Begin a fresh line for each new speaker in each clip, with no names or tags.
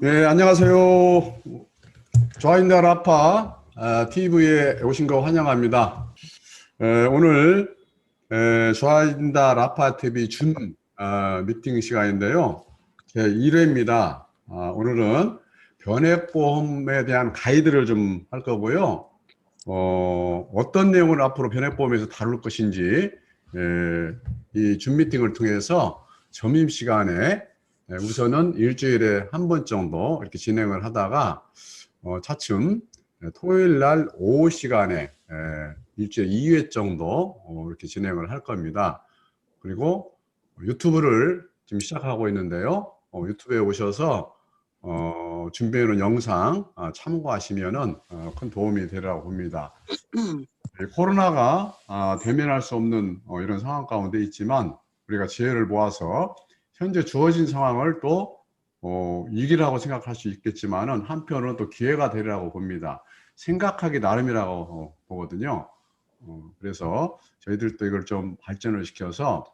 네, 안녕하세요. 좋아인다 라파 TV에 오신 거 환영합니다. 오늘 좋아인다 라파 TV 준 미팅 시간인데요. 제 1회입니다. 오늘은 변액보험에 대한 가이드를 좀 할 거고요. 어떤 내용을 앞으로 변액보험에서 다룰 것인지 이 준 미팅을 통해서 점심시간에 우선은 일주일에 한 번 정도 이렇게 진행을 하다가 차츰 토요일 날 오후 시간에 일주일에 2회 정도 이렇게 진행을 할 겁니다. 그리고 유튜브를 지금 시작하고 있는데요. 유튜브에 오셔서 준비해 놓은 영상 참고하시면은 큰 도움이 되리라고 봅니다. 코로나가 대면할 수 없는 이런 상황 가운데 있지만 우리가 지혜를 모아서 현재 주어진 상황을 또 위기라고 생각할 수 있겠지만은 한편으로는 또 기회가 되리라고 봅니다. 생각하기 나름이라고 보거든요. 그래서 저희들도 이걸 좀 발전을 시켜서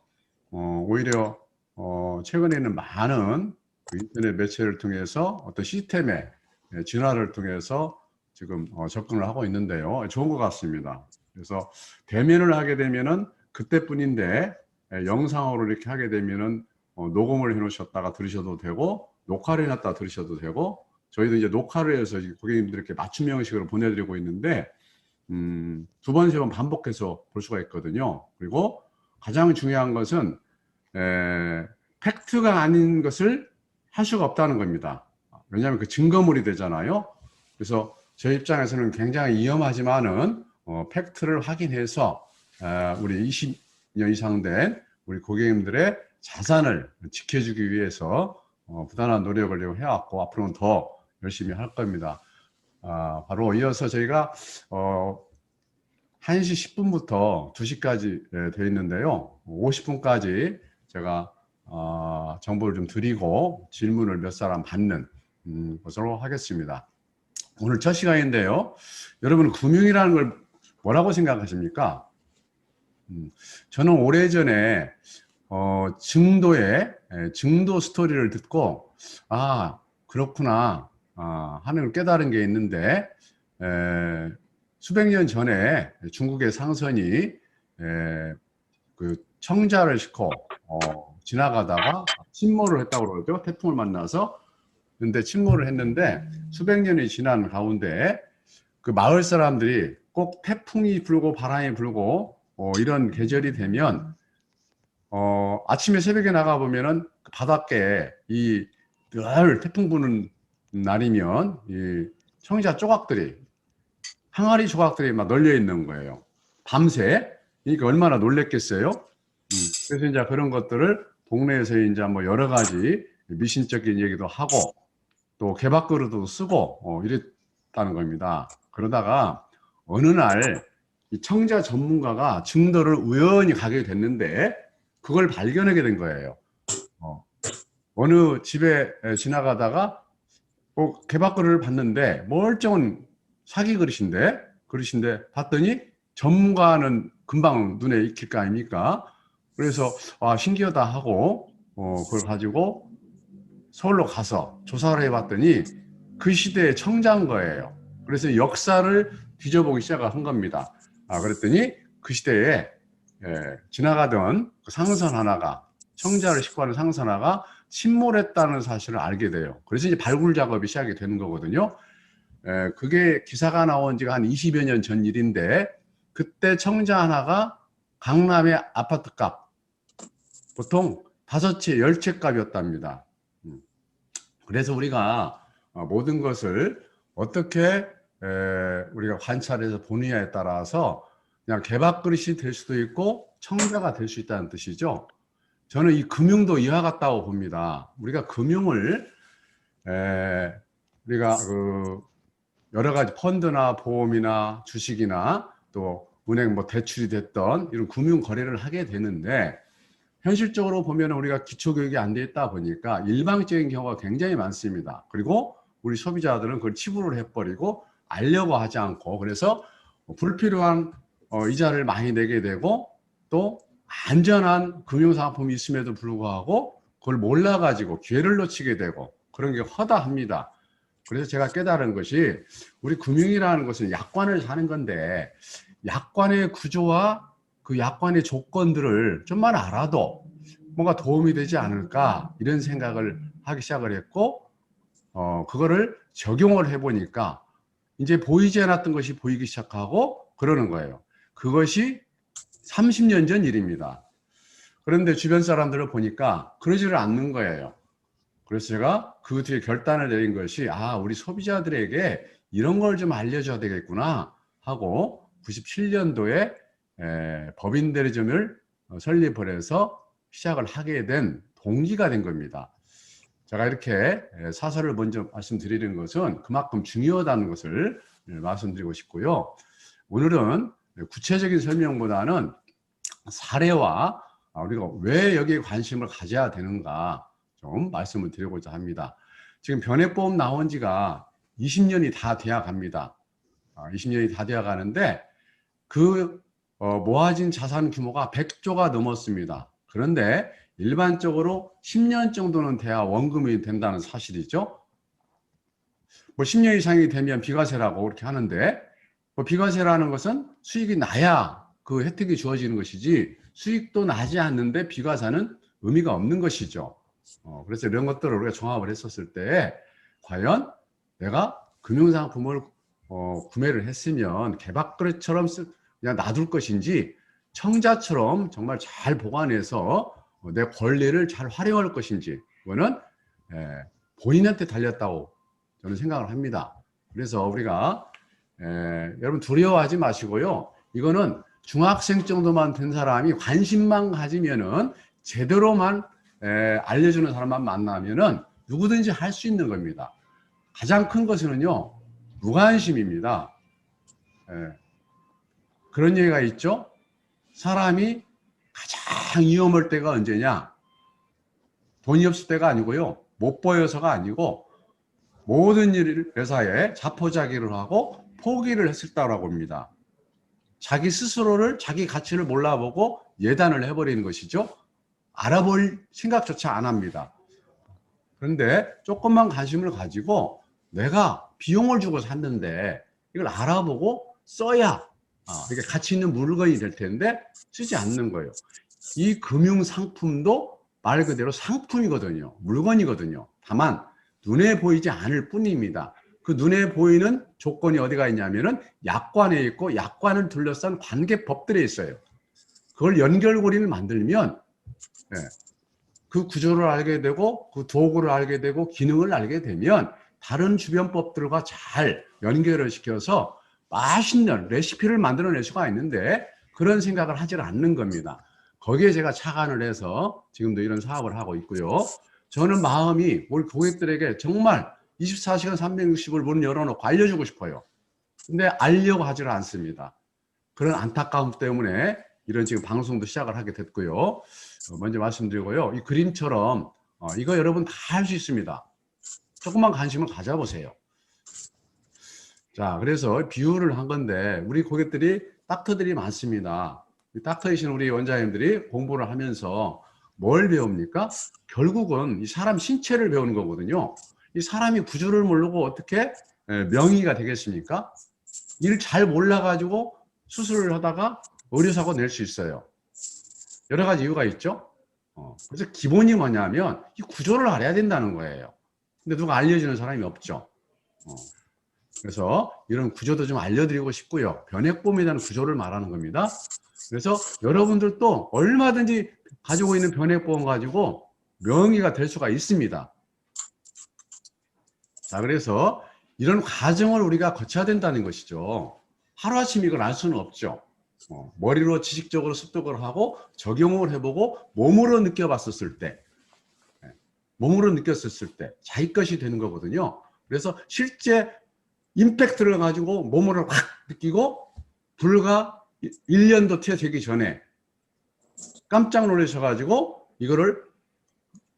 오히려 최근에는 많은 그 인터넷 매체를 통해서 어떤 시스템의 진화를 통해서 지금 접근을 하고 있는데요. 좋은 것 같습니다. 그래서 대면을 하게 되면은 그때뿐인데 영상으로 이렇게 하게 되면은 녹음을 해 놓으셨다가 들으셔도 되고 녹화를 해 놨다가 들으셔도 되고 저희도 이제 녹화를 해서 고객님들께 맞춤 형식으로 보내드리고 있는데 두 번, 세 번 반복해서 볼 수가 있거든요. 그리고 가장 중요한 것은 팩트가 아닌 것을 할 수가 없다는 겁니다. 왜냐하면 그 증거물이 되잖아요. 그래서 제 입장에서는 굉장히 위험하지만은 팩트를 확인해서 우리 20년 이상 된 우리 고객님들의 자산을 지켜주기 위해서 부단한 노력을 해왔고 앞으로는 더 열심히 할 겁니다. 바로 이어서 저희가 1시 10분부터 2시까지 되어 있는데요. 50분까지 제가 정보를 좀 드리고 질문을 몇 사람 받는 것으로 하겠습니다. 오늘 첫 시간인데요. 여러분 금융이라는 걸 뭐라고 생각하십니까? 저는 오래전에 증도 스토리를 듣고 그렇구나 하는 걸 깨달은 게 있는데 수백 년 전에 중국의 상선이 그 청자를 싣고 지나가다가 침몰을 했다고 그러죠. 태풍을 만나서. 근데 침몰을 했는데 수백 년이 지난 가운데 그 마을 사람들이 꼭 태풍이 불고 바람이 불고 이런 계절이 되면 아침에 새벽에 나가 보면은 바닷가에 이 늘 태풍 부는 날이면 이 청자 조각들이 항아리 조각들이 막 널려 있는 거예요. 밤새. 그러니까 얼마나 놀랬겠어요? 그래서 이제 그런 것들을 동네에서 이제 뭐 여러 가지 미신적인 얘기도 하고 또 개밥그릇도 쓰고 이랬다는 겁니다. 그러다가 어느 날 이 청자 전문가가 증도를 우연히 가게 됐는데 그걸 발견하게 된 거예요. 어, 어느 집에 지나가다가 개밥그릇을 봤는데 멀쩡한 사기 그릇인데 봤더니 전문가는 금방 눈에 익힐 거 아닙니까? 그래서 신기하다 하고 그걸 가지고 서울로 가서 조사를 해봤더니 그 시대의 청자인 거예요. 그래서 역사를 뒤져보기 시작한 겁니다. 그랬더니 그 시대에 지나가던 그 상선 하나가 청자를 싣고 가는 상선 하나가 침몰했다는 사실을 알게 돼요. 그래서 이제 발굴 작업이 시작이 되는 거거든요. 그게 기사가 나온 지가 한 20여 년 전 일인데 그때 청자 하나가 강남의 아파트 값 보통 5채, 10채 값이었답니다. 그래서 우리가 모든 것을 어떻게 우리가 관찰해서 보느냐에 따라서 그냥 개밥그릇이 될 수도 있고 청자가 될 수 있다는 뜻이죠. 저는 이 금융도 이와 같다고 봅니다. 우리가 금융을 우리가 그 여러 가지 펀드나 보험이나 주식이나 또 은행 뭐 대출이 됐던 이런 금융 거래를 하게 되는데 현실적으로 보면 우리가 기초교육이 안 돼 있다 보니까 일방적인 경우가 굉장히 많습니다. 그리고 우리 소비자들은 그걸 치부를 해버리고 알려고 하지 않고 그래서 불필요한 이자를 많이 내게 되고 또 안전한 금융상품이 있음에도 불구하고 그걸 몰라가지고 기회를 놓치게 되고 그런 게 허다합니다. 그래서 제가 깨달은 것이 우리 금융이라는 것은 약관을 사는 건데 약관의 구조와 그 약관의 조건들을 좀만 알아도 뭔가 도움이 되지 않을까 이런 생각을 하기 시작을 했고 그거를 적용을 해보니까 이제 보이지 않았던 것이 보이기 시작하고 그러는 거예요. 그것이 30년 전 일입니다. 그런데 주변 사람들을 보니까 그러지를 않는 거예요. 그래서 제가 그 뒤에 결단을 내린 것이 우리 소비자들에게 이런 걸 좀 알려줘야 되겠구나 하고 97년도에 법인 대리점을 설립을 해서 시작을 하게 된 동기가 된 겁니다. 제가 이렇게 사설을 먼저 말씀드리는 것은 그만큼 중요하다는 것을 말씀드리고 싶고요. 오늘은 구체적인 설명보다는 사례와 우리가 왜 여기에 관심을 가져야 되는가 좀 말씀을 드리고자 합니다. 지금 변액보험 나온 지가 20년이 다 돼야 갑니다. 20년이 다 돼야 가는데 그 모아진 자산 규모가 100조가 넘었습니다. 그런데 일반적으로 10년 정도는 돼야 원금이 된다는 사실이죠. 뭐 10년 이상이 되면 비과세라고 그렇게 하는데 비과세라는 것은 수익이 나야 그 혜택이 주어지는 것이지 수익도 나지 않는데 비과세는 의미가 없는 것이죠. 그래서 이런 것들을 우리가 종합을 했었을 때 과연 내가 금융상품을 구매를 했으면 개밥그릇처럼 그냥 놔둘 것인지 청자처럼 정말 잘 보관해서 내 권리를 잘 활용할 것인지 그거는 본인한테 달렸다고 저는 생각을 합니다. 그래서 우리가 여러분 두려워하지 마시고요. 이거는 중학생 정도만 된 사람이 관심만 가지면은 제대로만 알려주는 사람만 만나면은 누구든지 할 수 있는 겁니다. 가장 큰 것은요 무관심입니다. 그런 얘기가 있죠. 사람이 가장 위험할 때가 언제냐? 돈이 없을 때가 아니고요. 못 보여서가 아니고 모든 일 회사에 자포자기를 하고 포기를 했을 때라고 합니다. 자기 스스로를 자기 가치를 몰라보고 예단을 해버리는 것이죠. 알아볼 생각조차 안 합니다. 그런데 조금만 관심을 가지고 내가 비용을 주고 샀는데 이걸 알아보고 써야 이게 가치 있는 물건이 될 텐데 쓰지 않는 거예요. 이 금융 상품도 말 그대로 상품이거든요. 물건이거든요. 다만 눈에 보이지 않을 뿐입니다. 그 눈에 보이는 조건이 어디가 있냐면은 약관에 있고 약관을 둘러싼 관계법들에 있어요. 그걸 연결고리를 만들면 그 구조를 알게 되고 그 도구를 알게 되고 기능을 알게 되면 다른 주변법들과 잘 연결을 시켜서 맛있는 레시피를 만들어낼 수가 있는데 그런 생각을 하지 않는 겁니다. 거기에 제가 착안을 해서 지금도 이런 사업을 하고 있고요. 저는 마음이 우리 고객들에게 정말 24시간 360을 문 열어놓고 알려주고 싶어요. 근데 알려고 하지를 않습니다. 그런 안타까움 때문에 이런 지금 방송도 시작을 하게 됐고요. 먼저 말씀드리고요. 이 그림처럼 이거 여러분 다 할 수 있습니다. 조금만 관심을 가져보세요. 자, 그래서 비유를 한 건데 우리 고객들이 닥터들이 많습니다. 닥터이신 우리 원장님들이 공부를 하면서 뭘 배웁니까? 결국은 이 사람 신체를 배우는 거거든요. 이 사람이 구조를 모르고 어떻게 명의가 되겠습니까? 일 잘 몰라가지고 수술을 하다가 의료사고 낼 수 있어요. 여러 가지 이유가 있죠. 그래서 기본이 뭐냐면 이 구조를 알아야 된다는 거예요. 근데 누가 알려주는 사람이 없죠. 그래서 이런 구조도 좀 알려드리고 싶고요. 변액보험에 대한 구조를 말하는 겁니다. 그래서 여러분들도 얼마든지 가지고 있는 변액보험 가지고 명의가 될 수가 있습니다. 자, 그래서 이런 과정을 우리가 거쳐야 된다는 것이죠. 하루아침에 이걸 알 수는 없죠. 머리로 지식적으로 습득을 하고 적용을 해보고 몸으로 느껴봤었을 때, 몸으로 느꼈었을 때 자기 것이 되는 거거든요. 그래서 실제 임팩트를 가지고 몸으로 확 느끼고 불과 1년도 되기 전에 깜짝 놀라셔가지고 이거를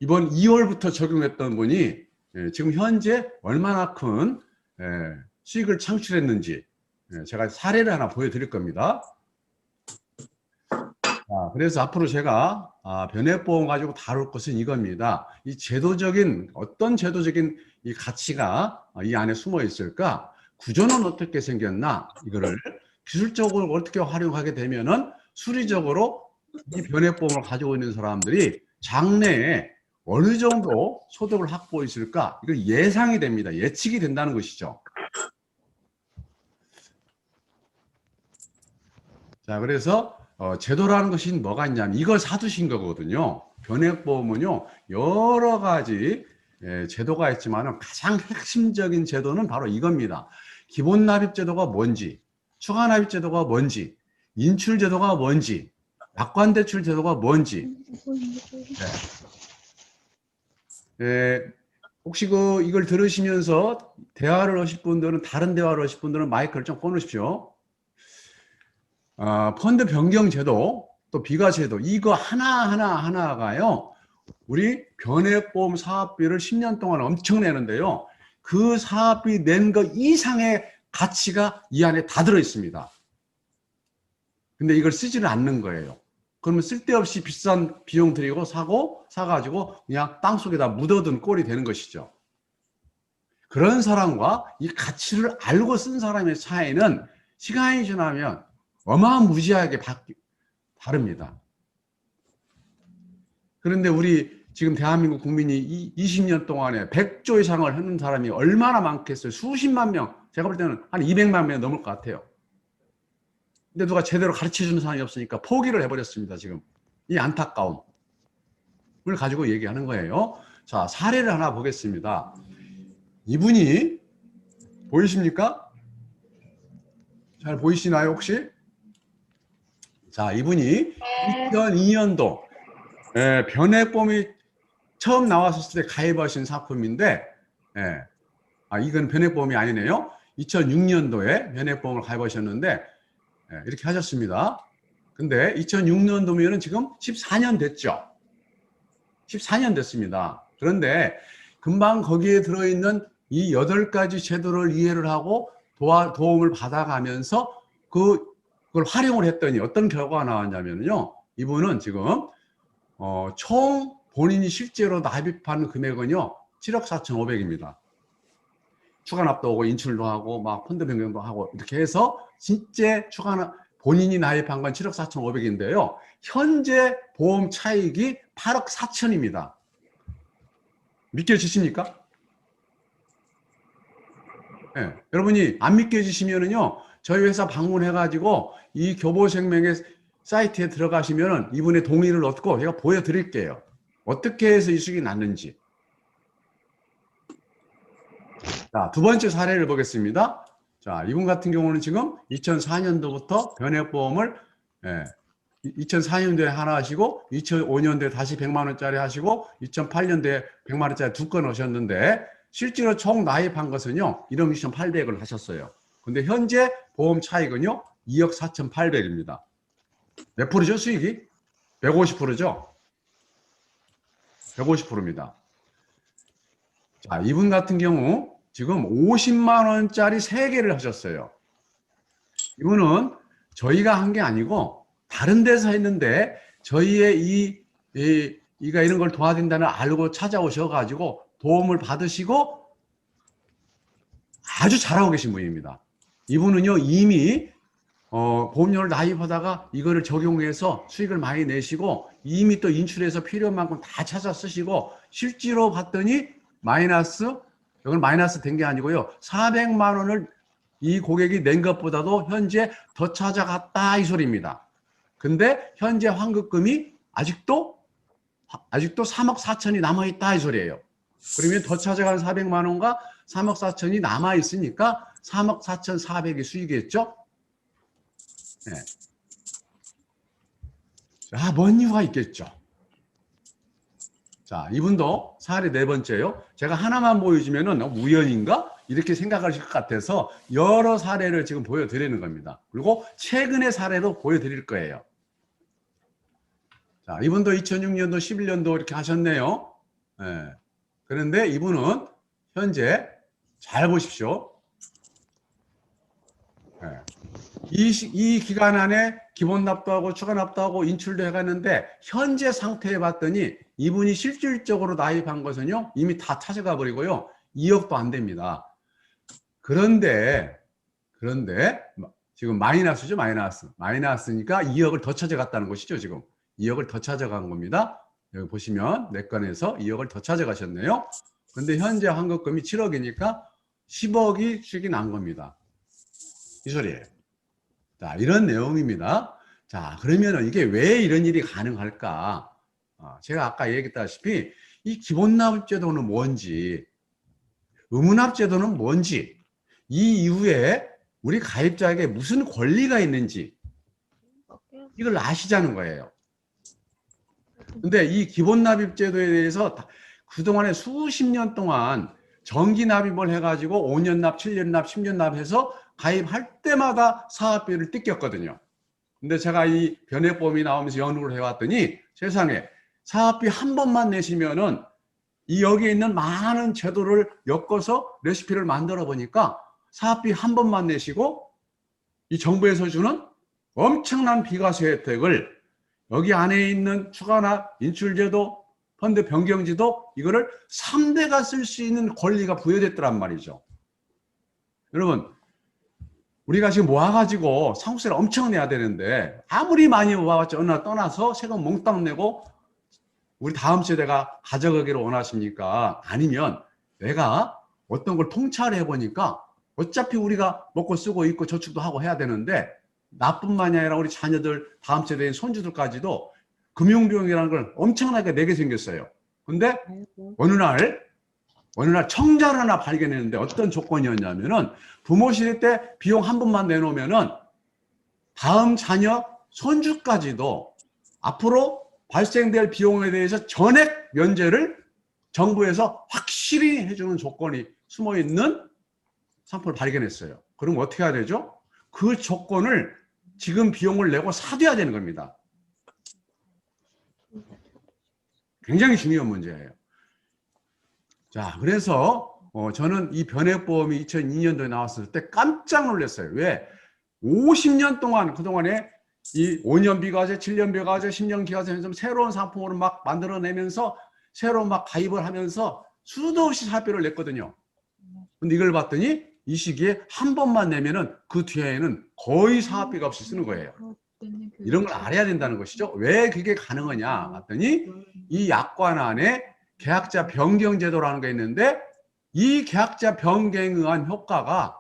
이번 2월부터 적용했던 분이 지금 현재 얼마나 큰 수익을 창출했는지 제가 사례를 하나 보여드릴 겁니다. 그래서 앞으로 제가 변액보험 가지고 다룰 것은 이겁니다. 이 제도적인 어떤 제도적인 이 가치가 이 안에 숨어 있을까? 구조는 어떻게 생겼나? 이거를 기술적으로 어떻게 활용하게 되면은 수리적으로 이 변액보험을 가지고 있는 사람들이 장래에 어느 정도 소득을 확보했을까? 이거 예상이 됩니다. 예측이 된다는 것이죠. 자, 그래서 제도라는 것이 뭐가 있냐면 이걸 사두신 거거든요. 변액보험은요, 여러 가지 제도가 있지만 가장 핵심적인 제도는 바로 이겁니다. 기본납입제도가 뭔지, 추가납입제도가 뭔지, 인출제도가 뭔지, 약관대출제도가 뭔지. 혹시 이걸 들으시면서 대화를 하실 분들은, 다른 대화를 하실 분들은 마이크를 좀 꺼놓으십시오. 펀드 변경 제도, 또 비과 제도, 이거 하나가요, 우리 변액보험 사업비를 10년 동안 엄청 내는데요. 그 사업비 낸 거 이상의 가치가 이 안에 다 들어 있습니다. 근데 이걸 쓰지를 않는 거예요. 그러면 쓸데없이 비싼 비용 들이고 사가지고 그냥 땅속에다 묻어둔 꼴이 되는 것이죠. 그런 사람과 이 가치를 알고 쓴 사람의 차이는 시간이 지나면 어마무지하게 다릅니다. 그런데 우리 지금 대한민국 국민이 20년 동안에 100조 이상을 하는 사람이 얼마나 많겠어요? 수십만 명, 제가 볼 때는 한 200만 명 넘을 것 같아요. 근데 누가 제대로 가르쳐주는 사람이 없으니까 포기를 해버렸습니다. 지금 이 안타까움을 가지고 얘기하는 거예요. 자, 사례를 하나 보겠습니다. 이분이 보이십니까? 잘 보이시나요 혹시? 자, 이분이 2002년도 변액보험이 처음 나왔을 때 가입하신 상품인데, 이건 변액보험이 아니네요. 2006년도에 변액보험을 가입하셨는데 이렇게 하셨습니다. 근데 2006년도면은 지금 14년 됐죠. 14년 됐습니다. 그런데 금방 거기에 들어있는 이 8가지 제도를 이해를 하고 도움을 받아가면서 그걸 활용을 했더니 어떤 결과가 나왔냐면요. 이분은 지금 총 본인이 실제로 납입한 금액은요 7억 4,500입니다. 추가납도 오고 인출도 하고 막 펀드 변경도 하고 이렇게 해서 진짜 본인이 납입한 건 7억 4,500인데요. 현재 보험 차익이 8억 4천입니다. 믿겨지십니까? 네. 여러분이 안 믿겨지시면은요, 저희 회사 방문해가지고 이 교보생명의 사이트에 들어가시면은 이분의 동의를 얻고 제가 보여드릴게요. 어떻게 해서 이 수익이 났는지. 자, 두 번째 사례를 보겠습니다. 자, 이분 같은 경우는 지금 2004년도부터 변액보험을 2004년도에 하나 하시고 2005년도에 다시 100만 원짜리 하시고 2008년도에 100만 원짜리 2건 하셨는데 실제로 총 나입한 것은요 1억 6,800을 하셨어요. 근데 현재 보험 차익은요 2억 4,800입니다. 몇 프로죠 수익이? 150%죠? 150%입니다. 자, 이분 같은 경우 지금 50만 원짜리 3개를 하셨어요. 이분은 저희가 한 게 아니고 다른 데서 했는데 저희의 이가 이런 걸 도와준다는 알고 찾아오셔가지고 도움을 받으시고 아주 잘하고 계신 분입니다. 이분은요 이미 보험료를 나입하다가 이거를 적용해서 수익을 많이 내시고 이미 또 인출해서 필요한 만큼 다 찾아 쓰시고 실제로 봤더니 이건 마이너스 된 게 아니고요 400만 원을 이 고객이 낸 것보다도 현재 더 찾아갔다 이 소리입니다. 근데 현재 환급금이 아직도 3억 4천이 남아있다 이 소리예요. 그러면 더 찾아간 400만 원과 3억 4천이 남아있으니까 3억 4천 4백이 수익이겠죠? 네. 뭔 이유가 있겠죠? 자, 이분도 사례 4번째요. 제가 하나만 보여주면은 우연인가? 이렇게 생각하실 것 같아서 여러 사례를 지금 보여드리는 겁니다. 그리고 최근의 사례도 보여드릴 거예요. 자, 이분도 2006년도, 11년도 이렇게 하셨네요. 네. 그런데 이분은 현재 잘 보십시오. 네. 이 기간 안에 기본 납부하고 추가 납부하고 인출도 해갔는데 현재 상태에 봤더니 이분이 실질적으로 납입한 것은요 이미 다 찾아가 버리고요 2억도 안 됩니다. 그런데 지금 마이너스죠. 마이너스니까 2억을 더 찾아갔다는 것이죠. 지금 2억을 더 찾아간 겁니다. 여기 보시면 내 건에서 2억을 더 찾아가셨네요. 근데 현재 환급금이 7억이니까 10억이 수익이 난 겁니다. 이 소리예요. 자, 이런 내용입니다. 자, 그러면 이게 왜 이런 일이 가능할까? 제가 아까 얘기했다시피 이 기본납입제도는 뭔지, 의무납제도는 뭔지, 이 이후에 우리 가입자에게 무슨 권리가 있는지 이걸 아시자는 거예요. 근데 이 기본납입제도에 대해서 그동안에 수십 년 동안 정기납입을 해가지고 5년 납, 7년 납, 10년 납해서 가입할 때마다 사업비를 뜯겼거든요. 근데 제가 이 변액보험이 나오면서 연구를 해왔더니 세상에 사업비 한 번만 내시면은 이 여기에 있는 많은 제도를 엮어서 레시피를 만들어 보니까 사업비 한 번만 내시고 이 정부에서 주는 엄청난 비과세 혜택을 여기 안에 있는 추가나 인출제도, 펀드 변경제도 이거를 3대가 쓸 수 있는 권리가 부여됐더란 말이죠. 여러분 우리가 지금 모아가지고 상속세를 엄청 내야 되는데 아무리 많이 모아봤자 어느 날 떠나서 세금 몽땅 내고 우리 다음 세대가 가져가기를 원하십니까? 아니면 내가 어떤 걸 통찰해 보니까 어차피 우리가 먹고 쓰고 있고 저축도 하고 해야 되는데 나뿐만이 아니라 우리 자녀들 다음 세대인 손주들까지도 금융비용이라는 걸 엄청나게 내게 생겼어요. 근데 어느 날 청자를 하나 발견했는데 어떤 조건이었냐면은 부모 시대 때 비용 한 번만 내놓으면은 다음 자녀 손주까지도 앞으로 발생될 비용에 대해서 전액 면제를 정부에서 확실히 해주는 조건이 숨어 있는 상품을 발견했어요. 그럼 어떻게 해야 되죠? 그 조건을 지금 비용을 내고 사둬야 되는 겁니다. 굉장히 중요한 문제예요. 자, 그래서 저는 이 변액보험이 2002년도에 나왔을 때 깜짝 놀랐어요. 왜? 50년 동안 그동안에 이 5년 비과세, 7년 비과세, 10년 비과세 하면서 새로운 상품으로 막 만들어내면서 새로 막 가입을 하면서 수도 없이 사비를 냈거든요. 근데 이걸 봤더니 이 시기에 한 번만 내면은 그 뒤에는 거의 사업비가 없이 쓰는 거예요. 이런 걸 알아야 된다는 것이죠. 왜 그게 가능하냐 봤더니 이 약관 안에 계약자 변경 제도라는 게 있는데 이 계약자 변경에 의한 효과가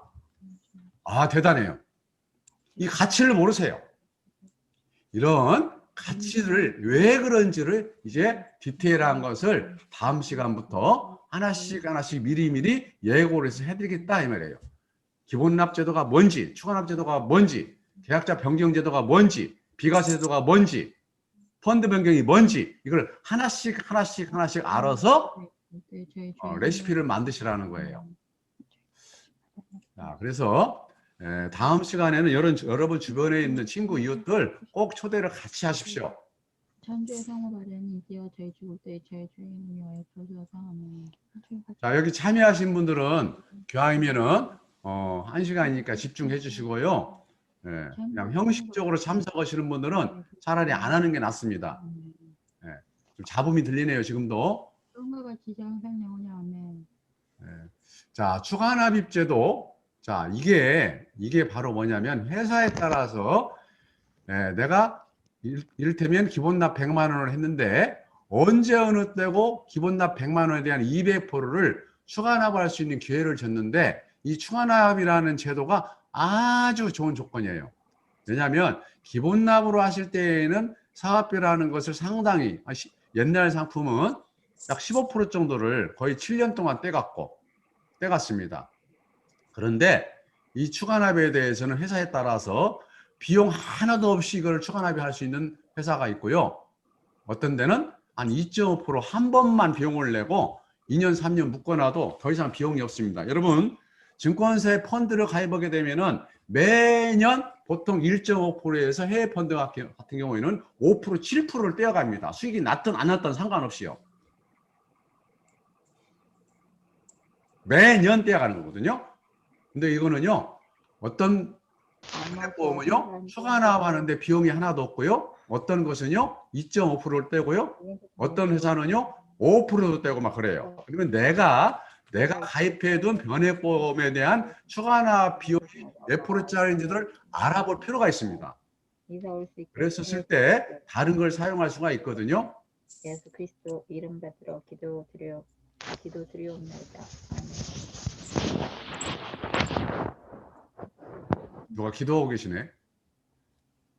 대단해요. 이 가치를 모르세요. 이런 가치를 왜 그런지를 이제 디테일한 것을 다음 시간부터 하나씩 미리미리 예고를 해서 해드리겠다 이 말이에요. 기본납제도가 뭔지, 추가납제도가 뭔지, 계약자 변경제도가 뭔지, 비과세제도가 뭔지, 펀드 변경이 뭔지 이걸 하나씩 알아서 레시피를 만드시라는 거예요. 자, 그래서 다음 시간에는 여러분 주변에 있는 친구, 이웃들 꼭 초대를 같이 하십시오. 자, 여기 참여하신 분들은 교양이면은 1시간이니까 집중해 주시고요. 그냥 형식적으로 참석하시는 분들은 차라리 안 하는 게 낫습니다. 좀 잡음이 들리네요, 지금도. 자, 추가납입제도. 자, 이게 바로 뭐냐면 회사에 따라서 내가 이를테면 기본납 100만 원을 했는데 언제 어느 때고 기본납 100만 원에 대한 200%를 추가납할 수 있는 기회를 줬는데 이 추가납이라는 제도가 아주 좋은 조건이에요. 왜냐하면 기본납으로 하실 때에는 사업비라는 것을 상당히 옛날 상품은 약 15% 정도를 거의 7년 동안 떼갔습니다. 그런데 이 추가납에 대해서는 회사에 따라서 비용 하나도 없이 이걸 추가납입할 수 있는 회사가 있고요. 어떤 데는 한 2.5%한 번만 비용을 내고 2년, 3년 묶어놔도 더 이상 비용이 없습니다. 여러분, 증권사에 펀드를 가입하게 되면은 매년 보통 1.5%에서 해외 펀드 같은 경우에는 5%, 7%를 떼어갑니다. 수익이 났든 안 났든 상관없이요. 매년 떼어가는 거거든요. 근데 이거는요, 어떤 보험은요, 추가납하는데 비용이 하나도 없고요. 어떤 것은요, 2.5%를 떼고요. 어떤 회사는요, 5%도 떼고 막 그래요. 그러면 내가 가입해둔 변액보험에 대한 추가납 비용이 몇 프로짜리인지를 알아볼 필요가 있습니다. 그랬었을 때 다른 걸 사용할 수가 있거든요.
예수 그리스도 이름 받들어 기도드리옵나이다.
누가 기도하고 계시네.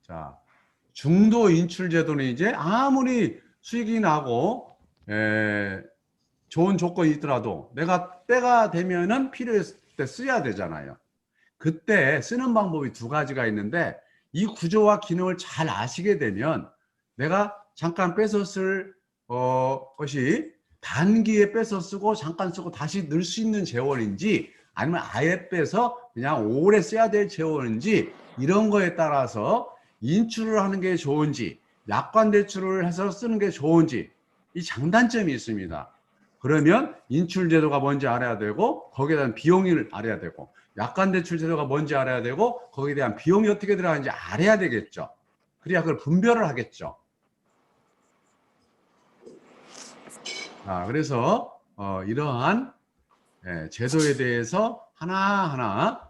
자, 중도 인출 제도는 이제 아무리 수익이 나고 좋은 조건이 있더라도 내가 때가 되면은 필요했을 때 써야 되잖아요. 그때 쓰는 방법이 두 가지가 있는데 이 구조와 기능을 잘 아시게 되면 내가 잠깐 뺏어 쓸 것이 단기에 뺏어 쓰고 잠깐 쓰고 다시 넣을 수 있는 재원인지 아니면 아예 빼서 그냥 오래 써야 될 재원인지 이런 거에 따라서 인출을 하는 게 좋은지 약관 대출을 해서 쓰는 게 좋은지 이 장단점이 있습니다. 그러면 인출 제도가 뭔지 알아야 되고 거기에 대한 비용을 알아야 되고 약관 대출 제도가 뭔지 알아야 되고 거기에 대한 비용이 어떻게 들어가는지 알아야 되겠죠. 그래야 그걸 분별을 하겠죠. 그래서 이러한 제도에 대해서 하나하나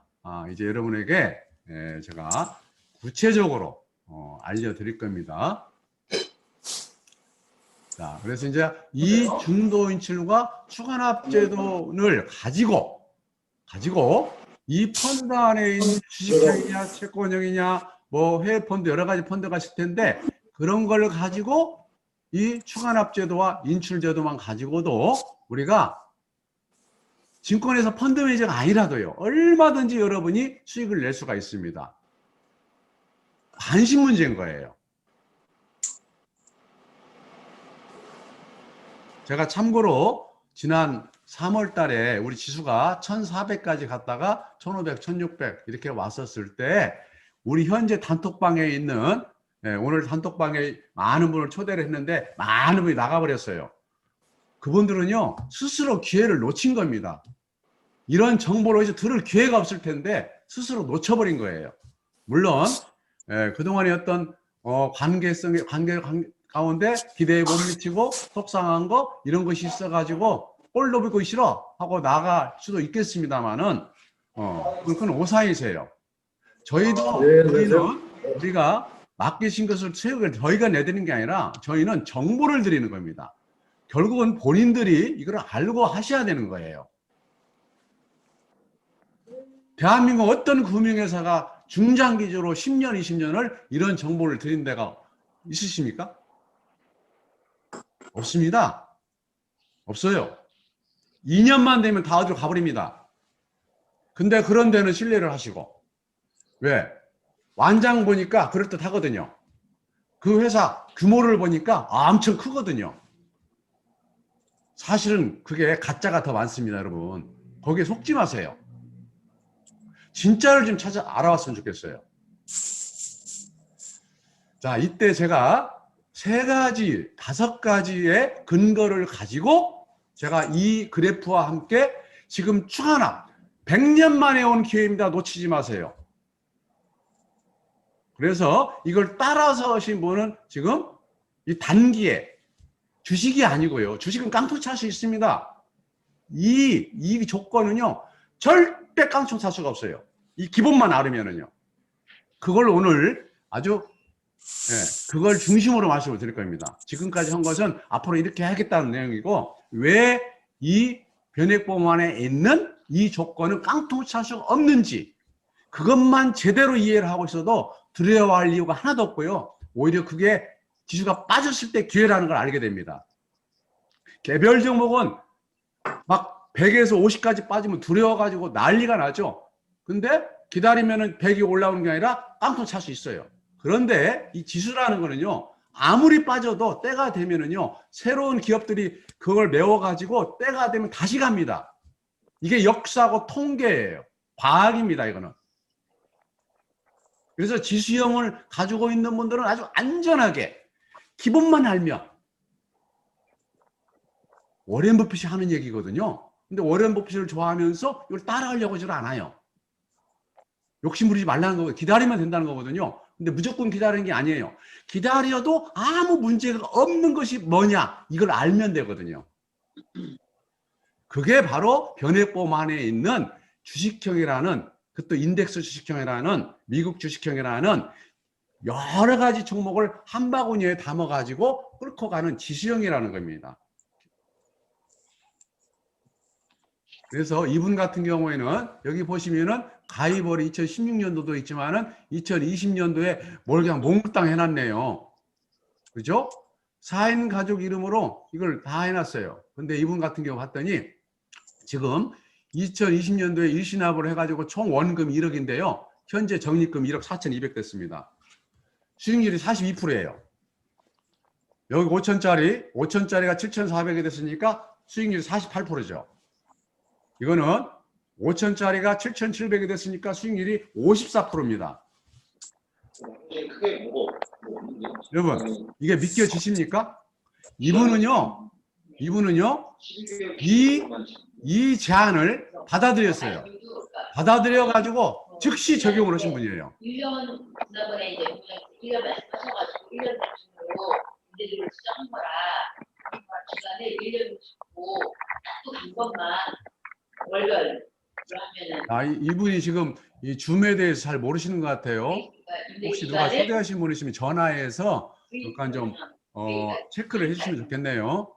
이제 여러분에게 제가 구체적으로 알려드릴 겁니다. 자, 그래서 이제 이 중도인출과 추가납제도를 가지고 이 펀드 안에 있는 주식형이냐 채권형이냐 뭐 해외 펀드 여러 가지 펀드가 있을 텐데 그런 걸 가지고 이 추가납제도와 인출제도만 가지고도 우리가 증권에서 펀드 매니저가 아니라도요 얼마든지 여러분이 수익을 낼 수가 있습니다. 관심 문제인 거예요. 제가 참고로 지난 3월 달에 우리 지수가 1400까지 갔다가 1500, 1600 이렇게 왔었을 때 우리 현재 단톡방에 있는 오늘 단톡방에 많은 분을 초대를 했는데 많은 분이 나가버렸어요. 그분들은요 스스로 기회를 놓친 겁니다. 이런 정보를 어디서 들을 기회가 없을 텐데 스스로 놓쳐버린 거예요. 물론 그동안의 어떤 관계 가운데 기대에 못 미치고 속상한 거 이런 것이 있어가지고 꼴 보기 싫어 하고 나갈 수도 있겠습니다만은 그건 오사이세요. 저희는 우리가 맡기신 것을 저희가 내드리는 게 아니라 저희는 정보를 드리는 겁니다. 결국은 본인들이 이걸 알고 하셔야 되는 거예요. 대한민국 어떤 금융회사가 중장기적으로 10년, 20년을 이런 정보를 드린 데가 있으십니까? 없습니다. 없어요. 2년만 되면 다 어디로 가버립니다. 근데 그런 데는 신뢰를 하시고. 왜? 완장 보니까 그럴듯하거든요. 그 회사 규모를 보니까 엄청 크거든요. 사실은 그게 가짜가 더 많습니다, 여러분. 거기에 속지 마세요. 진짜를 좀 알아왔으면 좋겠어요. 자, 이때 제가 3가지, 5가지의 근거를 가지고 제가 이 그래프와 함께 지금 추가납 100년 만에 온 기회입니다. 놓치지 마세요. 그래서 이걸 따라서 하신 분은 지금 이 단기에 주식이 아니고요. 주식은 깡통 찰 수 있습니다. 이 조건은요. 절대 깡통 찰 수가 없어요. 이 기본만 알으면은요. 그걸 오늘 아주 그걸 중심으로 말씀을 드릴 겁니다. 지금까지 한 것은 앞으로 이렇게 하겠다는 내용이고 왜 이 변액보험 안에 있는 이 조건은 깡통 찰 수가 없는지 그것만 제대로 이해를 하고 있어도 두려워할 이유가 하나도 없고요. 오히려 그게 지수가 빠졌을 때 기회라는 걸 알게 됩니다. 개별 종목은 막 100에서 50까지 빠지면 두려워가지고 난리가 나죠. 근데 기다리면은 100이 올라오는 게 아니라 깡통 찰 수 있어요. 그런데 이 지수라는 거는요, 아무리 빠져도 때가 되면은요, 새로운 기업들이 그걸 메워가지고 때가 되면 다시 갑니다. 이게 역사하고 통계예요. 과학입니다, 이거는. 그래서 지수형을 가지고 있는 분들은 아주 안전하게 기본만 알면 워렌 버핏이 하는 얘기거든요. 근데 워렌 버핏을 좋아하면서 이걸 따라하려고 하질 않아요. 욕심 부리지 말라는 거고 기다리면 된다는 거거든요. 근데 무조건 기다리는 게 아니에요. 기다려도 아무 문제가 없는 것이 뭐냐 이걸 알면 되거든요. 그게 바로 변액보험 안에 있는 주식형이라는 그것도 인덱스 주식형이라는 미국 주식형이라는 여러 가지 종목을 한 바구니에 담아가지고 끌고 가는 지수형이라는 겁니다. 그래서 이분 같은 경우에는 여기 보시면은 가입월이 2016년도도 있지만은 2020년도에 뭘 그냥 몽땅 해놨네요. 그죠? 4인 가족 이름으로 이걸 다 해놨어요. 근데 이분 같은 경우 봤더니 지금 2020년도에 일시납을 해가지고 총 원금 1억인데요. 현재 적립금 1억 4,200 됐습니다. 수익률이 42%예요. 여기 5천짜리가 7,400이 됐으니까 수익률이 48%죠. 이거는 5천짜리가 7,700이 됐으니까 수익률이 54%입니다. 여러분, 이게 믿겨지십니까? 이분은요, 이 제안을 받아들였어요. 받아들여가지고 즉시 적용을 하신 분이에요.
1년 지난번에 이제 1년 말씀하셔가지고 1년 기준으로 문제들을 지적한 거라 중간에 1년을 잡고 또 한 번만 월별로 하면은
이분이 지금 이 줌에 대해서 잘 모르시는 것 같아요. 혹시 누가 초대하신 분이시면 전화해서 잠깐 좀 체크를 해주시면 좋겠네요.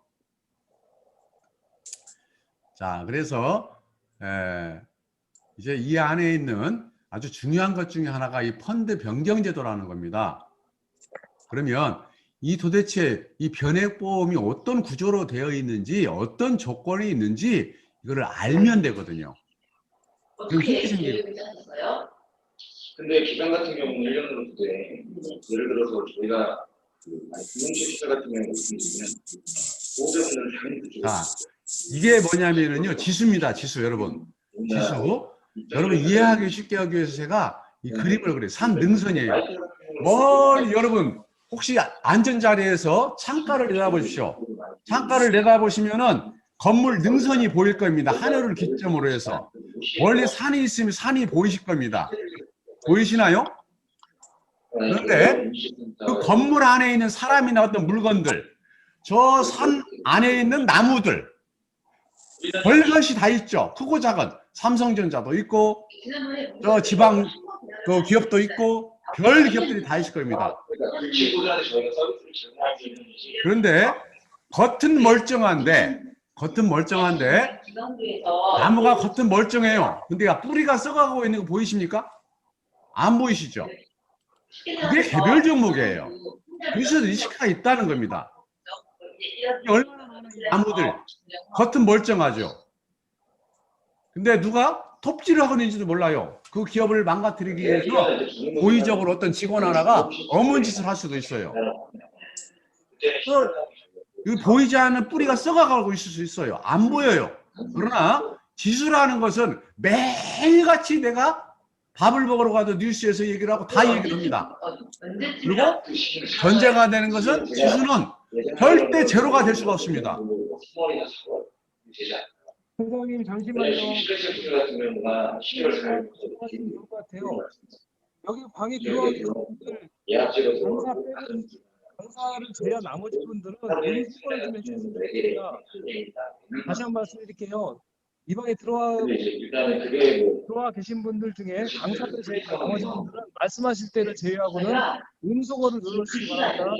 자, 그래서 이제 이 안에 있는 아주 중요한 것 중에 하나가 이 펀드 변경제도라는 겁니다. 그러면 이 도대체 이 변액보험이 어떤 구조로 되어 있는지 어떤 조건이 있는지 이거를 알면 되거든요.
어떻게 계획을 짜셨어요?
근데 기간 같은 경우는 1년으로 두되 예를 들어서 저희가 금융실 시설 같은 경우 말씀드리면 보호자분들은 당연히 그쪽에
자, 이게 뭐냐면은요 지수입니다. 지수 여러분. 지수. 여러분 이해하기 쉽게 하기 위해서 제가 이 그림을 그려요. 산 능선이에요. 여러분 혹시 앉은 자리에서 창가를 내다보십시오. 창가를 내다보시면은 건물 능선이 보일 겁니다. 하늘을 기점으로 해서. 원래 산이 있으면 산이 보이실 겁니다. 보이시나요? 그런데 그 건물 안에 있는 사람이나 어떤 물건들, 저 산 안에 있는 나무들, 별것이 다 있죠. 크고 작은. 삼성전자도 있고, 저 지방 그 기업도 있고, 별 기업들이 다 있을 겁니다. 그런데 겉은 멀쩡한데 나무가 겉은 멀쩡해요. 근데 뿌리가 썩어가고 있는 거 보이십니까? 안 보이시죠? 그게 개별 종목이에요. 그래서 리스크가 있다는 겁니다. 얼마나 많은 나무들 겉은 멀쩡하죠. 근데 누가 톱질을 하고 있는지도 몰라요. 그 기업을 망가뜨리기 위해서 고의적으로 어떤 직원 하나가 어문 짓을 할 수도 있어요. 보이지 않는 뿌리가 썩어가고 있을 수 있어요. 안 보여요. 그러나 지수라는 것은 매일같이 내가 밥을 먹으러 가도 뉴스에서 얘기를 하고 다 얘기를 합니다. 그리고 전제가 되는 것은 지수는 절대 제로가 될 수가 없습니다.
선생님 잠시만요. 좋을 것 같아요. 여기 방에 들어가기 전에 강사를 제외한 나머지 분들은 오늘 수고를 좀 해주시면 좋겠습니다. 다시 한 번 말씀드릴게요. 이 방에 들어와 계신 분들 중에 강사를 제외한 나머지 분들은 말씀하실 때를 제외하고는 음소거를 눌러주시기 바랍니다.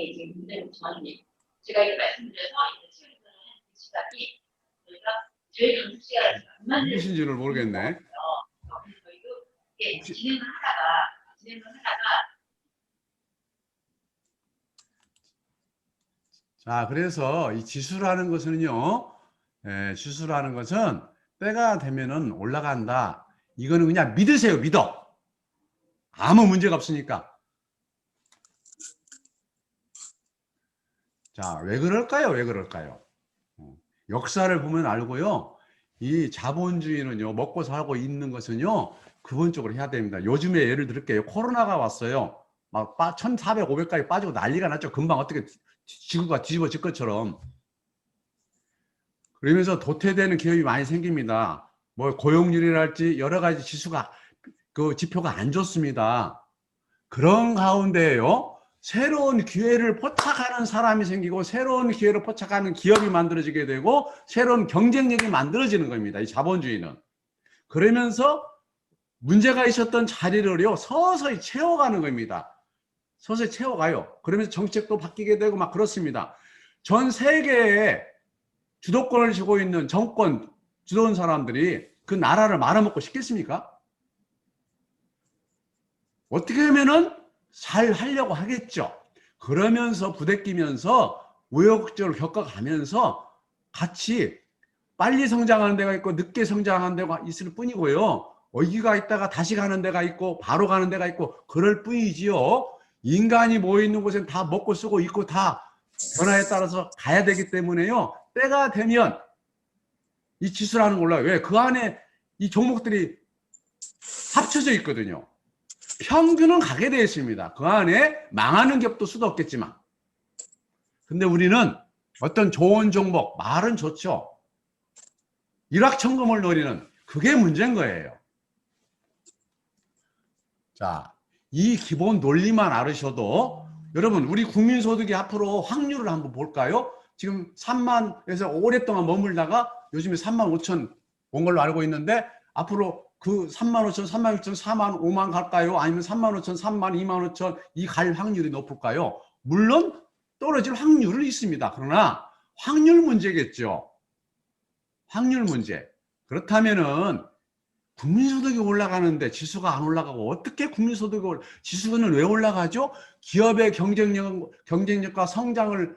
제가 이렇게 말씀드려서 시간이 저희가 저희 강사 시간을 안 만들고
무엇인지를 모르겠네.
저희도 진행을 하다가
자, 그래서 이 지수라는 것은요, 지수라는 것은 때가 되면은 올라간다. 이거는 그냥 믿으세요, 믿어. 아무 문제가 없으니까. 자, 왜 그럴까요? 왜 그럴까요? 역사를 보면 알고요. 이 자본주의는요, 먹고 살고 있는 것은요, 근본적으로 해야 됩니다. 요즘에 예를 들을게요. 코로나가 왔어요. 막 1,400, 500까지 빠지고 난리가 났죠. 금방 어떻게 지구가 뒤집어질 것처럼. 그러면서 도태되는 기업이 많이 생깁니다. 뭐 고용률이랄지 여러 가지 지수가 그 지표가 안 좋습니다. 그런 가운데에요, 새로운 기회를 포착하는 사람이 생기고 새로운 기회를 포착하는 기업이 만들어지게 되고 새로운 경쟁력이 만들어지는 겁니다. 이 자본주의는. 그러면서 문제가 있었던 자리를요 서서히 채워가는 겁니다. 서서히 채워가요. 그러면서 정책도 바뀌게 되고 막 그렇습니다. 전 세계에 주도권을 쥐고 있는 정권 주도한 사람들이 그 나라를 말아먹고 싶겠습니까? 어떻게 하면은 잘 하려고 하겠죠. 그러면서 부대끼면서 우여곡절을 겪어가면서 같이 빨리 성장하는 데가 있고 늦게 성장하는 데가 있을 뿐이고요. 어기가 있다가 다시 가는 데가 있고 바로 가는 데가 있고 그럴 뿐이지요. 인간이 모여있는 곳엔 다 먹고 쓰고 있고 다 변화에 따라서 가야 되기 때문에요. 때가 되면 이 지수라는 거 올라요. 왜? 그 안에 이 종목들이 합쳐져 있거든요. 평균은 가게 되어 있습니다. 그 안에 망하는 기업도 수도 없겠지만. 근데 우리는 어떤 좋은 종목, 말은 좋죠. 일확천금을 노리는 그게 문제인 거예요. 자, 이 기본 논리만 알으셔도 여러분 우리 국민소득이 앞으로 확률을 한번 볼까요? 지금 3만에서 오랫동안 머물다가 요즘에 3만 5천 온 걸로 알고 있는데 앞으로 그 3만 5천, 3만 6천, 4만 5만 갈까요? 아니면 3만 5천, 3만 2만 5천 이 갈 확률이 높을까요? 물론 떨어질 확률은 있습니다. 그러나 확률 문제겠죠. 확률 문제. 그렇다면은 국민소득이 올라가는데 지수가 안 올라가고 어떻게 국민소득이 지수는 왜 올라가죠? 기업의 경쟁력과 성장을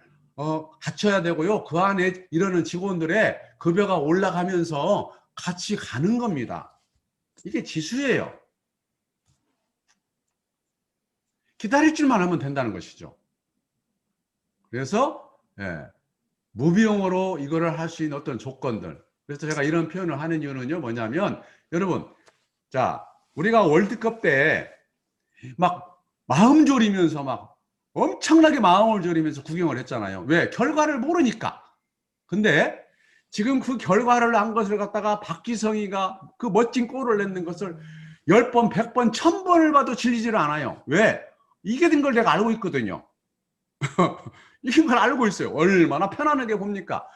갖춰야 되고요. 그 안에 이러는 직원들의 급여가 올라가면서 같이 가는 겁니다. 이게 지수예요. 기다릴 줄만 하면 된다는 것이죠. 그래서 무비용으로 이거를 할 수 있는 어떤 조건들. 그래서 제가 이런 표현을 하는 이유는요, 뭐냐면 여러분, 자, 우리가 월드컵 때 막 마음 졸이면서 막 엄청나게 마음을 졸이면서 구경을 했잖아요. 왜? 결과를 모르니까. 근데 지금 그 결과를 안 것을 갖다가 박지성이가 그 멋진 골을 냈는 것을 10번, 100번, 1000번을 봐도 질리지를 않아요. 왜? 이게 된 걸 내가 알고 있거든요. 이걸 알고 있어요. 얼마나 편안하게 봅니까?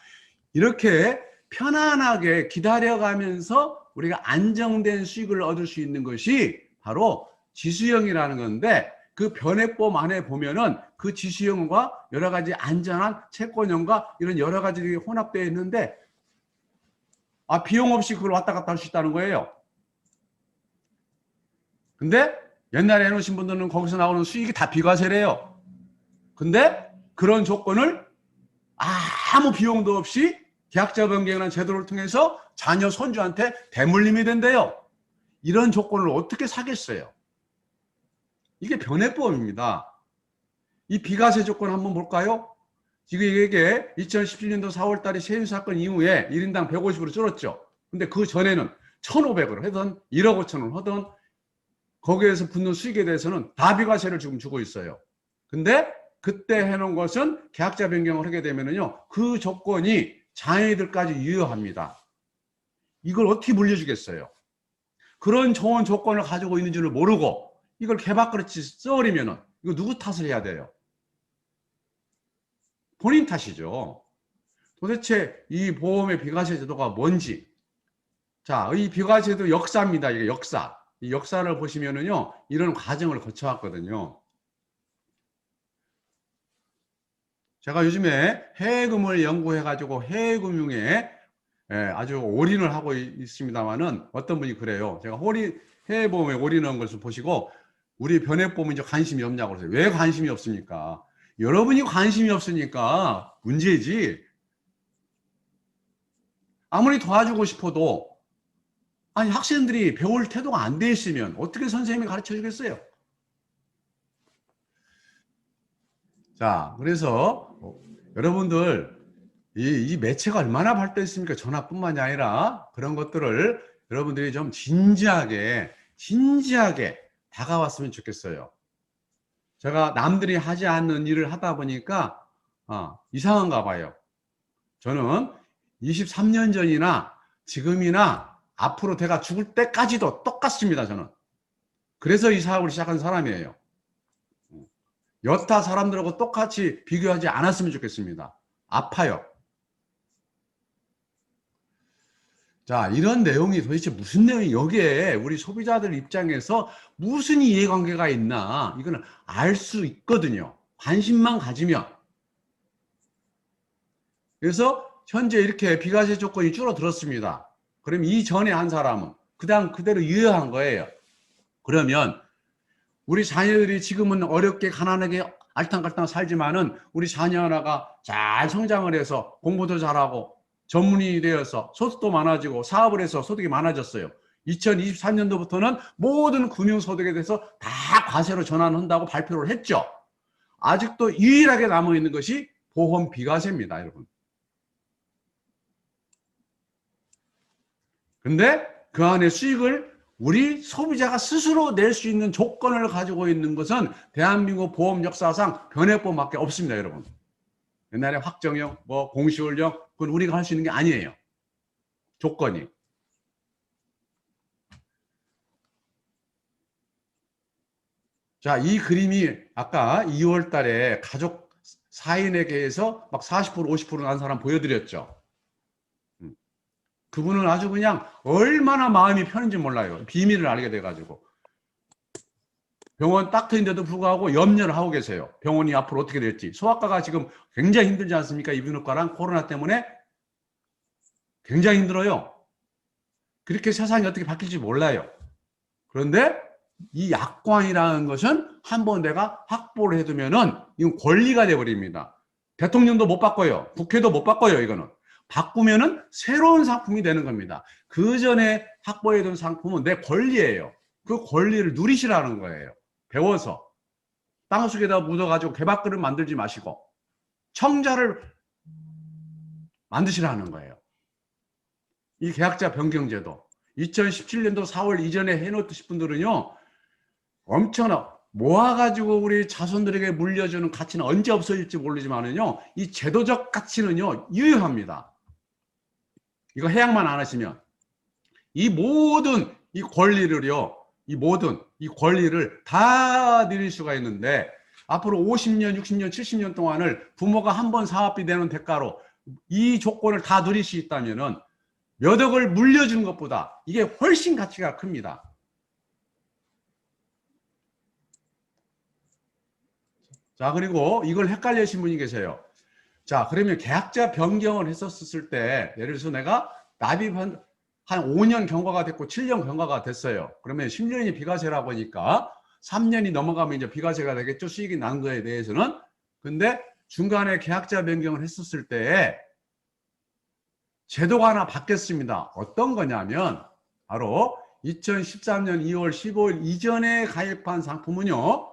이렇게 편안하게 기다려가면서 우리가 안정된 수익을 얻을 수 있는 것이 바로 지수형이라는 건데 그 변해법 안에 보면은 그 지수형과 여러 가지 안전한 채권형과 이런 여러 가지들이 혼합되어 있는데 비용 없이 그걸 왔다 갔다 할 수 있다는 거예요. 근데 옛날에 해놓으신 분들은 거기서 나오는 수익이 다 비과세래요. 근데 그런 조건을 아무 비용도 없이 계약자 변경이라는 제도를 통해서 자녀 손주한테 대물림이 된대요. 이런 조건을 어떻게 사겠어요? 이게 변해법입니다. 이 비과세 조건 한번 볼까요? 지금 이게 2017년도 4월 달에 세율 사건 이후에 1인당 150으로 줄었죠. 근데 그 전에는 1,500으로 하던 1억 5천을 하던 거기에서 붙는 수익에 대해서는 다 비과세를 지금 주고 있어요. 근데 그때 해놓은 것은 계약자 변경을 하게 되면은요, 그 조건이 자녀들까지 유효합니다. 이걸 어떻게 물려주겠어요? 그런 좋은 조건을 가지고 있는 줄을 모르고 이걸 개박그릇이 써버리면은 이거 누구 탓을 해야 돼요? 본인 탓이죠. 도대체 이 보험의 비과세 제도가 뭔지. 자, 이 비과세도 역사입니다. 이게 역사. 이 역사를 보시면은요, 이런 과정을 거쳐왔거든요. 제가 요즘에 해외금을 연구해가지고 해외금융에 아주 올인을 하고 있습니다만은 어떤 분이 그래요. 제가 해외보험에 올인한 것을 보시고 우리 변해보험은 이제 관심이 없냐고 그러세요. 왜 관심이 없습니까? 여러분이 관심이 없으니까 문제지. 아무리 도와주고 싶어도 아니 학생들이 배울 태도가 안 돼 있으면 어떻게 선생님이 가르쳐 주겠어요? 자, 그래서 여러분들 이 매체가 얼마나 발달했습니까? 전화뿐만이 아니라 그런 것들을 여러분들이 좀 진지하게 다가왔으면 좋겠어요. 제가 남들이 하지 않는 일을 하다 보니까 이상한가 봐요. 저는 23년 전이나 지금이나 앞으로 제가 죽을 때까지도 똑같습니다. 저는 그래서 이 사업을 시작한 사람이에요. 여타 사람들하고 똑같이 비교하지 않았으면 좋겠습니다. 아파요. 자, 이런 내용이 도대체 무슨 내용이 여기에 우리 소비자들 입장에서 무슨 이해관계가 있나 이거는 알 수 있거든요. 관심만 가지면. 그래서 현재 이렇게 비과세 조건이 줄어들었습니다. 그럼 이전에 한 사람은 그대로 유효한 거예요. 그러면 우리 자녀들이 지금은 어렵게 가난하게 알탕갈탕 살지만은 우리 자녀 하나가 잘 성장을 해서 공부도 잘하고 전문인이 되어서 소득도 많아지고 사업을 해서 소득이 많아졌어요. 2023년도부터는 모든 금융소득에 대해서 다 과세로 전환한다고 발표를 했죠. 아직도 유일하게 남아있는 것이 보험 비과세입니다, 여러분. 근데 그 안에 수익을 우리 소비자가 스스로 낼 수 있는 조건을 가지고 있는 것은 대한민국 보험 역사상 변해법밖에 없습니다, 여러분. 옛날에 확정형, 공시홀령, 그건 우리가 할 수 있는 게 아니에요. 조건이. 자, 이 그림이 아까 2월 달에 가족 4인에게 해서 막 40%, 50% 난 사람 보여드렸죠. 그분은 아주 그냥 얼마나 마음이 편한지 몰라요. 비밀을 알게 돼가지고. 병원 닥터인데도 불구하고 염려를 하고 계세요. 병원이 앞으로 어떻게 될지. 소아과가 지금 굉장히 힘들지 않습니까? 이비인후과랑 코로나 때문에 굉장히 힘들어요. 그렇게 세상이 어떻게 바뀔지 몰라요. 그런데 이 약관이라는 것은 한번 내가 확보를 해두면은 이건 권리가 돼버립니다. 대통령도 못 바꿔요. 국회도 못 바꿔요. 이거는. 바꾸면은 새로운 상품이 되는 겁니다. 그 전에 확보해둔 상품은 내 권리예요. 그 권리를 누리시라는 거예요. 배워서. 땅속에다 묻어가지고 개밥그릇 만들지 마시고 청자를 만드시라는 거예요. 이 계약자 변경제도 2017년도 4월 이전에 해놓으신 분들은요 엄청나 모아가지고 우리 자손들에게 물려주는 가치는 언제 없어질지 모르지만은요 이 제도적 가치는요 유효합니다. 이거 해약만 안 하시면 이 모든 이 권리를요 이 권리를 다 누릴 수가 있는데 앞으로 50년, 60년, 70년 동안을 부모가 한 번 사업비 내는 대가로 이 조건을 다 누릴 수 있다면은 몇 억을 물려주는 것보다 이게 훨씬 가치가 큽니다. 자, 그리고 이걸 헷갈리신 분이 계세요. 자, 그러면 계약자 변경을 했었을 때 예를 들어서 내가 납입한 한 5년 경과가 됐고 7년 경과가 됐어요. 그러면 10년이 비과세라고 하니까 3년이 넘어가면 이제 비과세가 되겠죠. 수익이 난 거에 대해서는. 근데 중간에 계약자 변경을 했었을 때 제도가 하나 바뀌었습니다. 어떤 거냐면 바로 2013년 2월 15일 이전에 가입한 상품은요.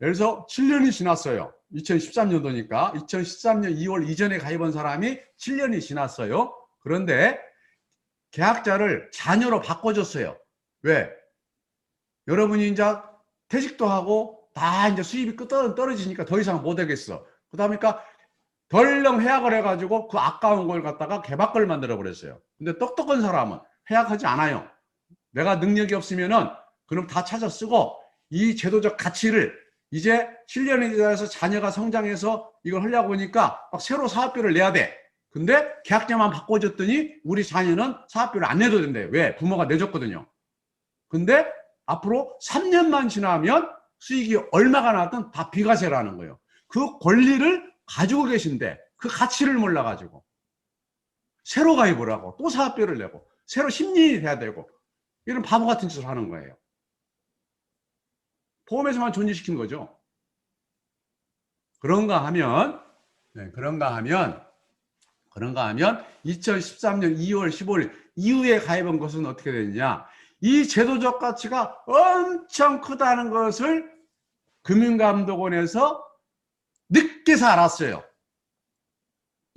예를 들어서 7년이 지났어요. 2013년도니까 2013년 2월 이전에 가입한 사람이 7년이 지났어요. 그런데 계약자를 자녀로 바꿔줬어요. 왜? 여러분이 이제 퇴직도 하고 다 이제 수입이 떨어지니까 더 이상 못 하겠어. 그러니까 덜렁 해약을 해가지고 그 아까운 걸 갖다가 개밥걸 만들어 버렸어요. 근데 똑똑한 사람은 해약하지 않아요. 내가 능력이 없으면은 그럼 다 찾아 쓰고 이 제도적 가치를 이제 7년이 지나서 자녀가 성장해서 이걸 하려고 하니까 막 새로 사업비를 내야 돼. 근데 계약자만 바꿔줬더니 우리 자녀는 사업비를 안 내도 된대요. 왜? 부모가 내줬거든요. 근데 앞으로 3년만 지나면 수익이 얼마가 나왔든 다 비과세라는 거예요. 그 권리를 가지고 계신데 그 가치를 몰라가지고 새로 가입을 하고 또 사업비를 내고 새로 10년이 돼야 되고 이런 바보 같은 짓을 하는 거예요. 보험에서만 존재시킨 거죠. 그런가 하면 2013년 2월 15일 이후에 가입한 것은 어떻게 되느냐. 이 제도적 가치가 엄청 크다는 것을 금융감독원에서 늦게서 알았어요.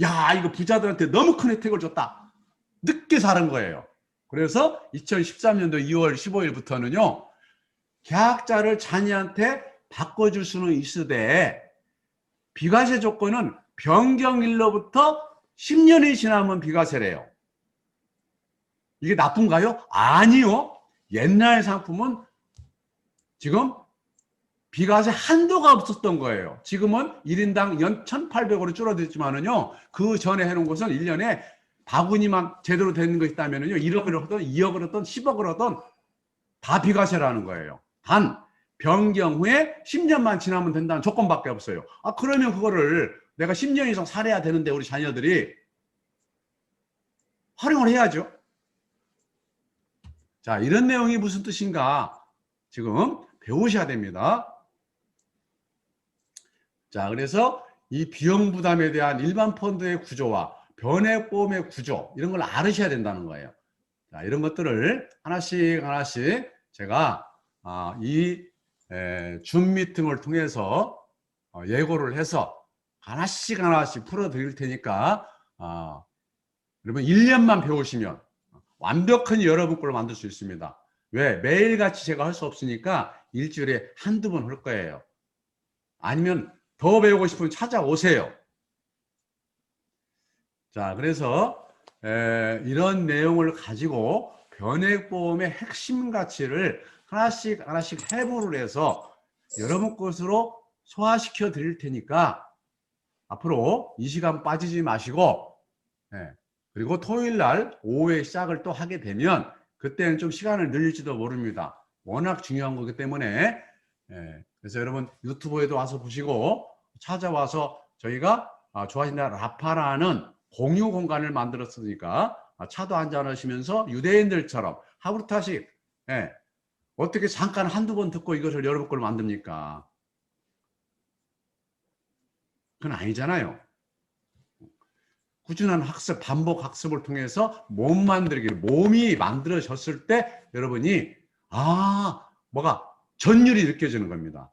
야, 이거 부자들한테 너무 큰 혜택을 줬다. 늦게서 알은 거예요. 그래서 2013년도 2월 15일부터는요. 계약자를 자녀한테 바꿔줄 수는 있으되 비과세 조건은 변경일로부터 10년이 지나면 비과세래요. 이게 나쁜가요? 아니요. 옛날 상품은 지금 비과세 한도가 없었던 거예요. 지금은 1인당 연 1,800으로 줄어들지만은요, 그 전에 해놓은 것은 1년에 바구니만 제대로 되는 거 있다면은요, 1억을 얻든 2억을 얻든 10억을 얻든 다 비과세라는 거예요. 단, 변경 후에 10년만 지나면 된다는 조건밖에 없어요. 아, 그러면 그거를 내가 10년 이상 살아야 되는데 우리 자녀들이 활용을 해야죠. 자, 이런 내용이 무슨 뜻인가 지금 배우셔야 됩니다. 자, 그래서 이 비용 부담에 대한 일반 펀드의 구조와 변액보험의 구조, 이런 걸 알으셔야 된다는 거예요. 자, 이런 것들을 하나씩 하나씩 제가 이 줌 미팅을 통해서 예고를 해서 하나씩 하나씩 풀어 드릴 테니까 여러분 1년만 배우시면 완벽한 여러분 걸 만들 수 있습니다. 왜? 매일같이 제가 할 수 없으니까 일주일에 한두 번 할 거예요. 아니면 더 배우고 싶으면 찾아오세요. 자, 그래서 이런 내용을 가지고 변액보험의 핵심 가치를 하나씩 하나씩 해부를 해서 여러분 것으로 소화시켜 드릴 테니까 앞으로 이 시간 빠지지 마시고, 그리고 토요일 날 오후에 시작을 또 하게 되면 그때는 좀 시간을 늘릴지도 모릅니다. 워낙 중요한 거기 때문에. 그래서 여러분 유튜브에도 와서 보시고 찾아와서 저희가 좋아하신다 라파라는 공유 공간을 만들었으니까 차도 한잔 하시면서 유대인들처럼 하루타씩 어떻게 잠깐 한두 번 듣고 이것을 여러분 걸 만듭니까? 그건 아니잖아요. 꾸준한 학습, 반복 학습을 통해서 몸 만들기, 몸이 만들어졌을 때 여러분이 뭐가 전율이 느껴지는 겁니다.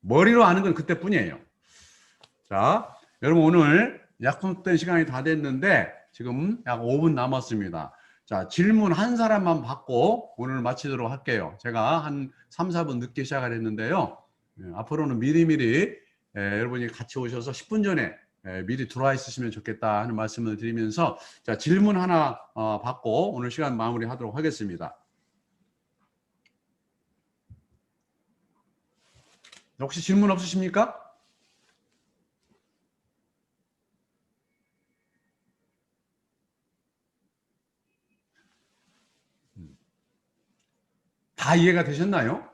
머리로 아는 건 그때뿐이에요. 자, 여러분 오늘 약속된 시간이 다 됐는데 지금 약 5분 남았습니다. 자, 질문 한 사람만 받고 오늘 마치도록 할게요. 제가 한 3, 4분 늦게 시작을 했는데요. 앞으로는 미리미리 여러분이 같이 오셔서 10분 전에 미리 들어와 있으시면 좋겠다 하는 말씀을 드리면서 자, 질문 하나 받고 오늘 시간 마무리하도록 하겠습니다. 혹시 질문 없으십니까? 다 이해가 되셨나요?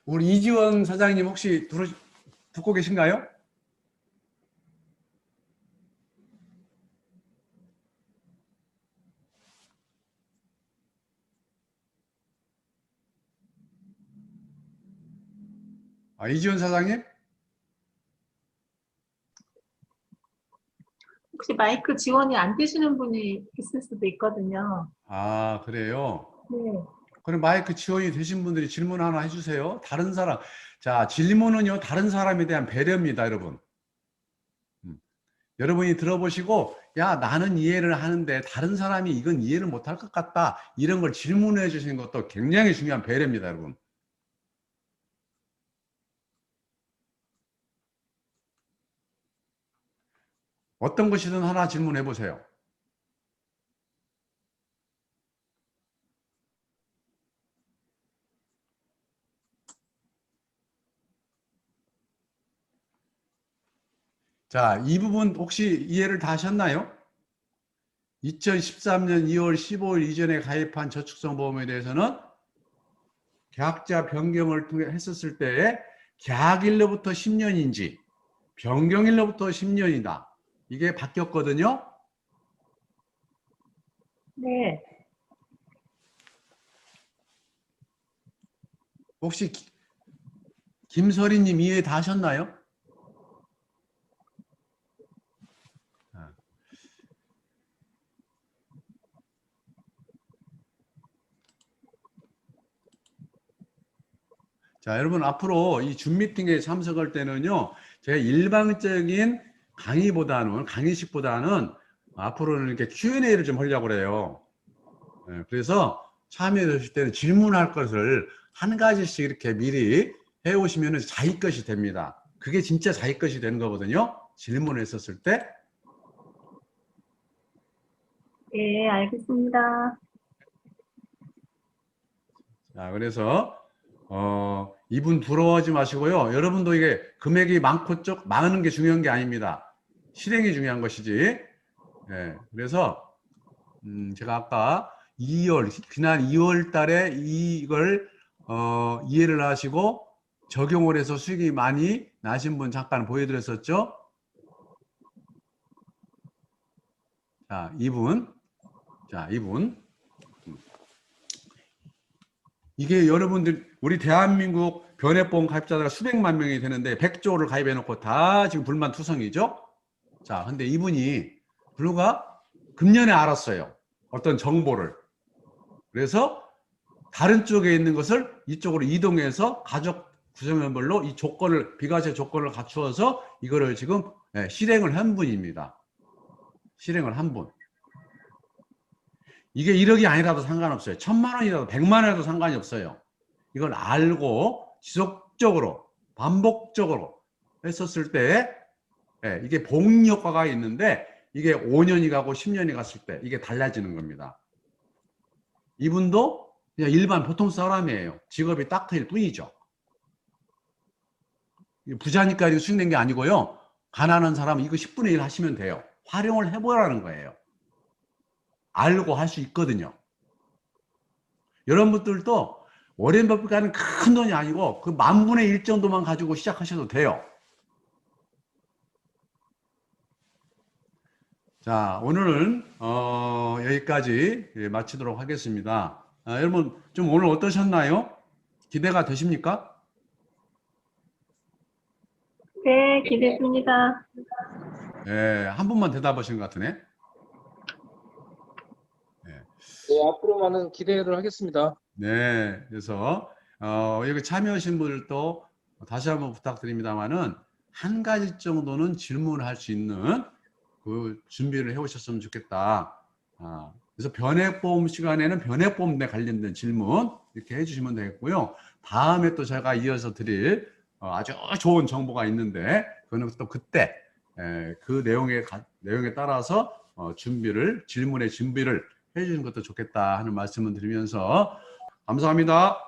우리 이지원 사장님 혹시 듣고 계신가요? 이지원 사장님?
혹시 마이크 지원이 안 되시는 분이 있을 수도 있거든요.
그래요?
네.
그럼 마이크 지원이 되신 분들이 질문 하나 해주세요. 다른 사람. 자, 질문은요, 다른 사람에 대한 배려입니다, 여러분. 여러분이 들어보시고, 야, 나는 이해를 하는데 다른 사람이 이건 이해를 못할 것 같다. 이런 걸 질문해 주시는 것도 굉장히 중요한 배려입니다, 여러분. 어떤 것이든 하나 질문해 보세요. 자, 이 부분 혹시 이해를 다 하셨나요? 2013년 2월 15일 이전에 가입한 저축성 보험에 대해서는 계약자 변경을 통해 했었을 때에 계약일로부터 10년인지 변경일로부터 10년이다. 이게 바뀌었거든요.
네.
혹시 김설희님 이해 다 하셨나요? 자, 여러분 앞으로 이 줌 미팅에 참석할 때는요, 제가 일방적인 강의식보다는 앞으로는 이렇게 Q&A를 좀 하려고 그래요. 그래서 참여해 주실 때는 질문할 것을 한 가지씩 이렇게 미리 해 오시면 자기 것이 됩니다. 그게 진짜 자기 것이 되는 거거든요. 질문을 했었을 때.
네, 알겠습니다.
자, 그래서 이분 부러워하지 마시고요. 여러분도 이게 금액이 많은 게 중요한 게 아닙니다. 실행이 중요한 것이지. 예, 그래서 제가 아까 지난 2월 달에 이걸 이해를 하시고 적용을 해서 수익이 많이 나신 분 잠깐 보여드렸었죠. 자, 이분. 이게 여러분들 우리 대한민국 변액보험 가입자가 수백만 명이 되는데 100조를 가입해 놓고 다 지금 불만투성이죠. 자, 근데 이분이 불과 금년에 알았어요. 어떤 정보를. 그래서 다른 쪽에 있는 것을 이쪽으로 이동해서 가족 구성원별로 이 조건을, 비과세 조건을 갖추어서 이거를 지금 실행을 한 분입니다. 실행을 한 분. 이게 1억이 아니라도 상관없어요. 1000만 원이라도 100만 원이라도 상관이 없어요. 이걸 알고 지속적으로 반복적으로 했었을 때 이게 복리효과가 있는데 이게 5년이 가고 10년이 갔을 때 이게 달라지는 겁니다. 이분도 그냥 일반 보통 사람이에요. 직업이 닥터일 뿐이죠. 부자니까 이거 수익낸 게 아니고요. 가난한 사람은 이거 10분의 1 하시면 돼요. 활용을 해보라는 거예요. 알고 할 수 있거든요. 여러분들도 워렌 버핏가는 큰 돈이 아니고 그 10,000분의 1 정도만 가지고 시작하셔도 돼요. 자, 오늘은 여기까지 마치도록 하겠습니다. 여러분 좀 오늘 어떠셨나요? 기대가 되십니까?
네, 기대됩니다.
한 분만 대답하신 것 같으네.
네, 앞으로 많은 기대를 하겠습니다.
네, 그래서 여기 참여하신 분들도 다시 한번 부탁드립니다만은 한 가지 정도는 질문을 할 수 있는 그 준비를 해오셨으면 좋겠다. 그래서 변액보험 시간에는 변액보험에 관련된 질문 이렇게 해주시면 되겠고요. 다음에 또 제가 이어서 드릴 아주 좋은 정보가 있는데 그거는 또 그때 그 내용에 따라서 질문의 준비를 해주는 것도 좋겠다 하는 말씀을 드리면서 감사합니다.